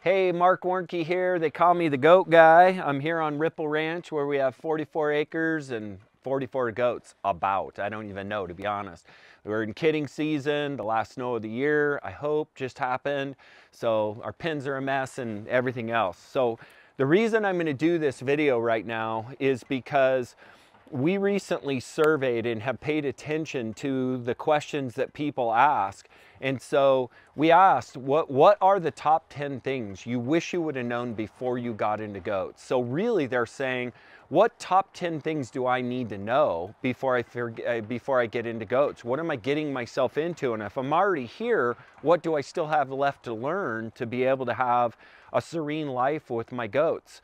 Hey, Marc Warnke here. They call me the goat guy. I'm here on Ripple Ranch where we have 44 acres and 44 goats, about. I don't even know, to be honest. We're in kidding season. The last snow of the year, I hope, just happened. So our pens are a mess and everything else. So the reason I'm going to do this video right now is because we recently surveyed and have paid attention to the questions that people ask. And so we asked, what are the top 10 things you wish you would have known before you got into goats? So really they're saying, what top 10 things do I need to know before I get into goats? What am I getting myself into? And if I'm already here, what do I still have left to learn to be able to have a serene life with my goats?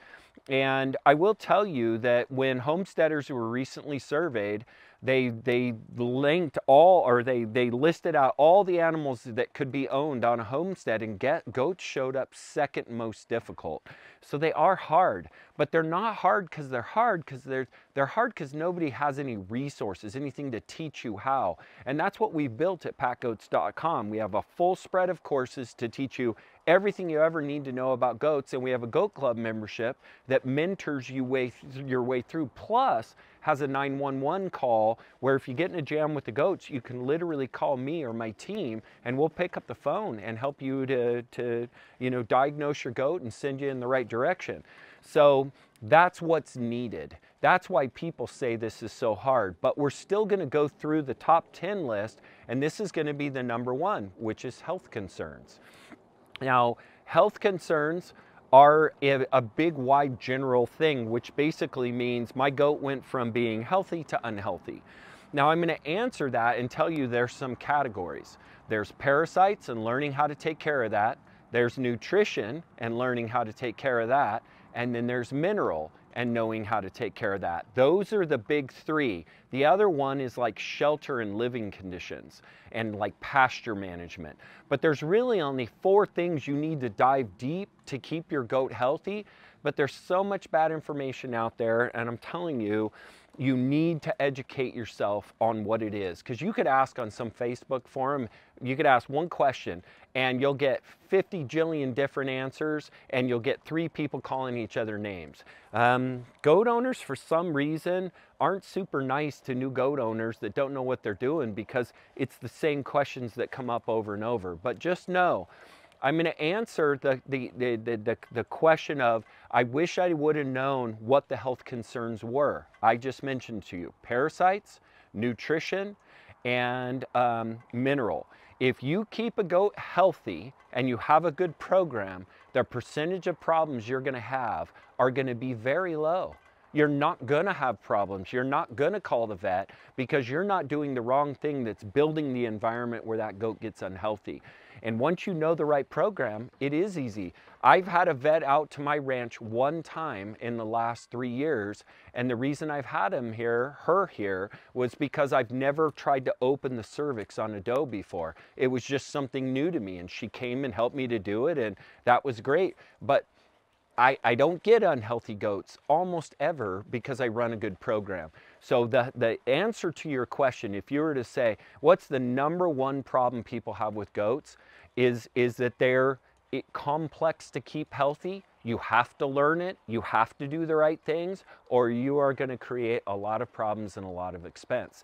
And I will tell you that when homesteaders who were recently surveyed, they linked all, or they listed out all the animals that could be owned on a homestead, and goats showed up second most difficult. So they are hard, but they're not hard because they're hard, because they're hard because nobody has any resources, anything to teach you how. And that's what we built at PackGoats.com. We have a full spread of courses to teach you everything you ever need to know about goats, and we have a goat club membership that mentors you your way through, plus has a 911 call where if you get in a jam with the goats, you can literally call me or my team and we'll pick up the phone and help you to diagnose your goat and send you in the right direction. So that's what's needed. That's why people say this is so hard, but we're still going to go through the top 10 list, and this is going to be the number one, which is health concerns. Now, health concerns are a big, wide, general thing, which basically means my goat went from being healthy to unhealthy. Now, I'm going to answer that and tell you there's some categories. There's parasites and learning how to take care of that. There's nutrition and learning how to take care of that. And then there's mineral and knowing how to take care of that. Those are the big three. The other one is like shelter and living conditions and like pasture management. But there's really only 4 things you need to dive deep to keep your goat healthy. But there's so much bad information out there, and I'm telling you, you need to educate yourself on what it is. Because you could ask on some Facebook forum, you could ask one question and you'll get 50 jillion different answers, and you'll get 3 people calling each other names. Goat owners, for some reason, aren't super nice to new goat owners that don't know what they're doing, because it's the same questions that come up over and over. But just know, I'm going to answer the question of, I wish I would have known what the health concerns were. I just mentioned to you, parasites, nutrition, and mineral. If you keep a goat healthy and you have a good program, the percentage of problems you're going to have are going to be very low. You're not going to have problems. You're not going to call the vet because you're not doing the wrong thing that's building the environment where that goat gets unhealthy. And once you know the right program, it is easy. I've had a vet out to my ranch one time in the last 3 years, and the reason I've had her here, was because I've never tried to open the cervix on a doe before. It was just something new to me, and she came and helped me to do it, and that was great. But I don't get unhealthy goats almost ever because I run a good program. So the answer to your question, if you were to say, what's the number one problem people have with goats, is that they're complex to keep healthy. You have to learn it, you have to do the right things, or you are going to create a lot of problems and a lot of expense.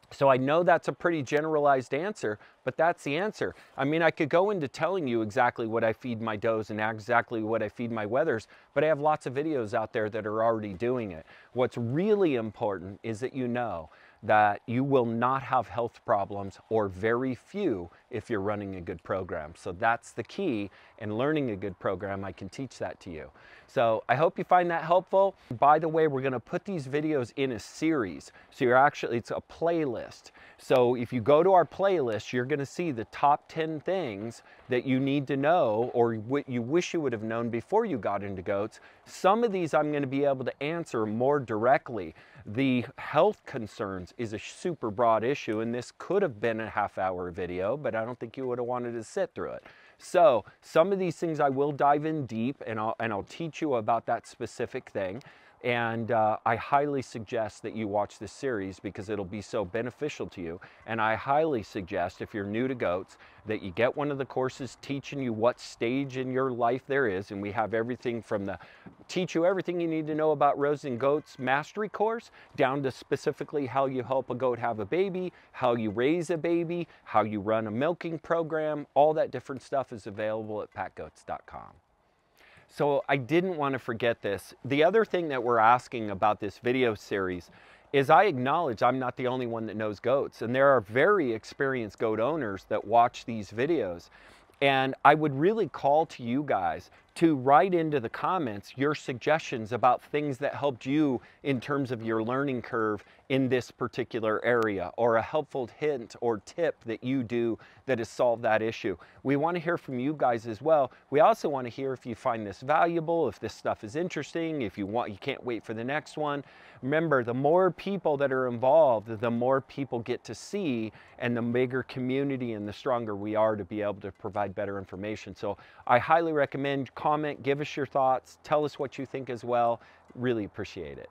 So I know that's a pretty generalized answer, but that's the answer. I mean, I could go into telling you exactly what I feed my does and exactly what I feed my wethers, but I have lots of videos out there that are already doing it. What's really important is that you know that you will not have health problems, or very few, if you're running a good program. So that's the key, and learning a good program, I can teach that to you. So I hope you find that helpful. By the way, we're going to put these videos in a series. So it's a playlist. So if you go to our playlist, you're going to see the top 10 things that you need to know, or what you wish you would have known before you got into goats. Some of these I'm going to be able to answer more directly. The health concerns is a super broad issue, and this could have been a half-hour video, but I don't think you would have wanted to sit through it. So some of these things I will dive in deep, and I'll teach you about that specific thing. And I highly suggest that you watch this series because it'll be so beneficial to you. And I highly suggest, if you're new to goats, that you get one of the courses teaching you what stage in your life there is. And we have everything from the teach you everything you need to know about raising goats mastery course, down to specifically how you help a goat have a baby, how you raise a baby, how you run a milking program. All that different stuff is available at PackGoats.com. So I didn't want to forget this. The other thing that we're asking about this video series is, I acknowledge I'm not the only one that knows goats, and there are very experienced goat owners that watch these videos. And I would really call to you guys to write into the comments your suggestions about things that helped you in terms of your learning curve in this particular area, or a helpful hint or tip that you do that has solved that issue. We want to hear from you guys as well. We also want to hear if you find this valuable, if this stuff is interesting, if you can't wait for the next one. Remember, the more people that are involved, the more people get to see, and the bigger community and the stronger we are to be able to provide better information. So I highly recommend, comment, give us your thoughts, tell us what you think as well. Really appreciate it.